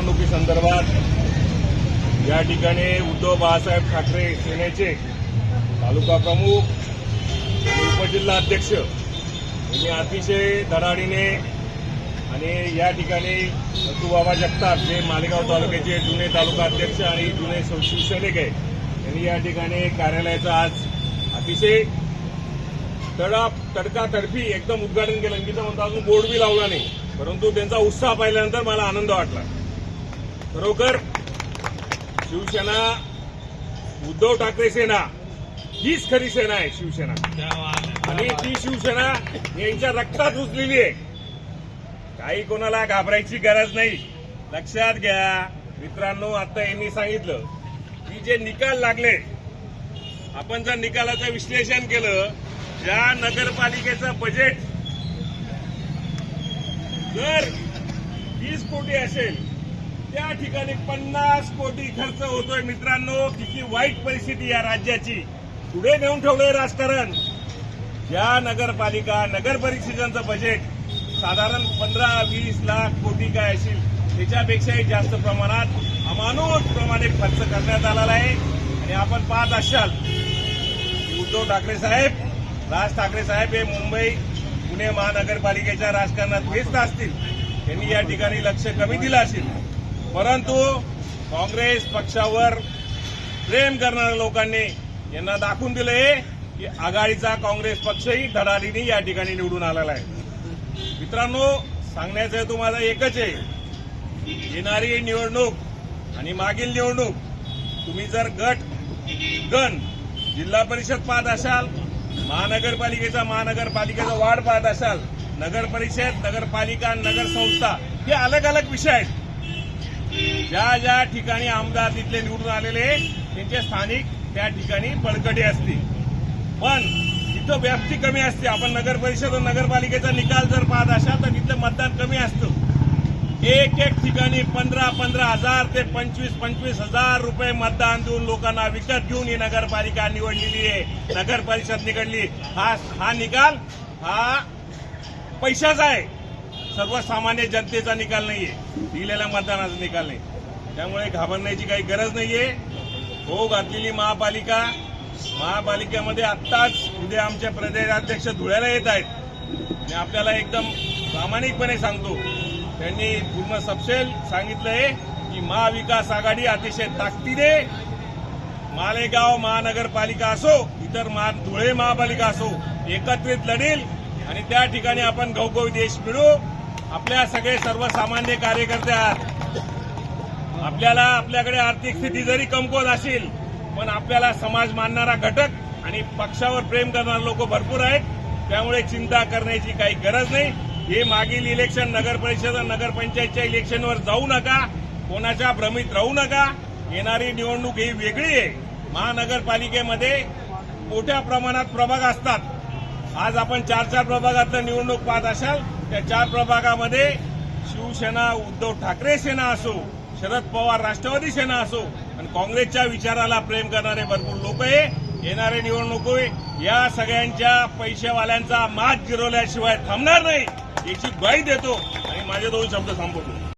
निवडणुकीसंदर्भात या ठिकाणी उद्धव बाळासाहेब ठाकरे सेनेचे तालुका प्रमुख उपजिल्हा अध्यक्ष यांनी अतिशय धडाडीने आणि या ठिकाणी नथुबाबा जगताप जे मालेगाव तालुक्याचे जुने तालुका अध्यक्ष आणि जुने शिवसैनिक आहे यांनी या ठिकाणी कार्यालयाचं आज अतिशय तडकातडफी एकदम उद्घाटन केलं. मी तर म्हणतो अजून बोर्ड बी लावला नाही, परंतु त्यांचा उत्साह पाहिल्यानंतर मला आनंद वाटला. खरोखर शिवसेना उद्धव ठाकरे सेना हीच खरी सेना आहे शिवसेना, आणि ती शिवसेना यांच्या रक्तात रुजलेली आहे. काही कोणाला घाबरायची गरज नाही. लक्षात घ्या मित्रांनो, आता यांनी सांगितलं की जे निकाल लागले, आपण जर निकालाचं विश्लेषण केलं, ज्या नगरपालिकेचं बजेट जर 20 कोटी असेल त्या ठिकाणी 50 कोटी खर्च होतोय. मित्रांनो, किती वाईट परिस्थिती या राज्याची. पुढे नेऊन ठेवलंय राजकारण. ज्या नगरपालिका नगर परिषदांचं बजेट साधारण 15-20 लाख कोटी काय असेल त्याच्यापेक्षाही जास्त प्रमाणात अमानुषप्रमाणे खर्च करण्यात आलेला आहे. आणि आपण पाहत असाल उद्धव ठाकरे साहेब, राज ठाकरे साहेब हे मुंबई पुणे महानगरपालिकेच्या राजकारणात व्यस्त असतील. त्यांनी या ठिकाणी लक्ष कमी दिलं असेल, परंतु काँग्रेस पक्षावर प्रेम करणाऱ्या लोकांनी यांना दाखवून दिले की आघाडीचा काँग्रेस पक्षही धडाडीने या ठिकाणी निवडून आलेला आहे. मित्रांनो, सांगण्याचं तुम्हाला एकच आहे, येणारी निवडणूक आणि मागील निवडणूक तुम्ही जर गण जिल्हा परिषद पाहत असाल, महानगरपालिकेचा वार्ड पाहत असाल, नगर परिषद, नगरपालिका, नगर संस्था हे अलग अलग विषय आहेत. ज्या ज्या ठिकाणी आमदार तिथले निवडून आलेले त्यांचे स्थानिक त्या ठिकाणी बळकटी असते, पण तिथं व्याप्ती कमी असते. आपण नगर परिषद व नगरपालिकेचा निकाल जर पाहत असाल तर तिथलं मतदान कमी असतं. एक ठिकाणी 15,000 ते 25,000 रुपये मतदान देऊन लोकांना विकत घेऊन ही नगरपालिका निवडलेली आहे, नगर परिषद निवडली. हा निकाल हा पैशाचा आहे, सर्वसामान्य जनतेचा निकाल नाहीये, दिलेल्या मतदानाचा निकाल नाही. त्यामुळे घाबरण्याची काही गरज नाहीये. हो घातलेली महापालिकेमध्ये आत्ताच उद्या आमचे प्रदेशाध्यक्ष धुळ्याला येत आहेत आणि आपल्याला एकदम प्रामाणिकपणे सांगतो, त्यांनी पूर्ण सपशेल सांगितलंय की महाविकास आघाडी अतिशय ताकदीने मालेगाव महानगरपालिका असो, इतर धुळे महापालिका असो, एकत्रित लढेल आणि त्या ठिकाणी आपण घवघवी देश मिळू. आपल्या सगळे सर्वसामान्य कार्यकर्ते आहात. आपल्याकडे आर्थिक स्थिती जरी कमकुवत असेल, पण आपल्याला समाज मानणारा घटक आणि पक्षावर प्रेम करणारे लोक भरपूर आहेत. त्यामुळे चिंता करण्याची काही गरज नाही. हे मागील इलेक्शन नगर परिषद नगरपंचायतच्या इलेक्शनवर जाऊ नका, कोणाच्या भ्रमित राहू नका. येणारी निवडणूक ही वेगळी आहे. महानगरपालिकेमध्ये मोठ्या प्रमाणात प्रभाग असतात. आज आपण 4 प्रभागातलं निवडणूक पाहत असाल, त्या 4 प्रभागामध्ये शिवसेना उद्धव ठाकरे सेना असो, शरद पवार राष्ट्रवादी सेना असो आणि काँग्रेसच्या विचाराला प्रेम करणारे भरपूर लोक आहे. येणारे निवडणूक या सगळ्यांच्या पैशावाल्यांचा मात गिरवल्याशिवाय थांबणार नाही याची ग्वाही देतो आणि माझे 2 शब्द संपवतो.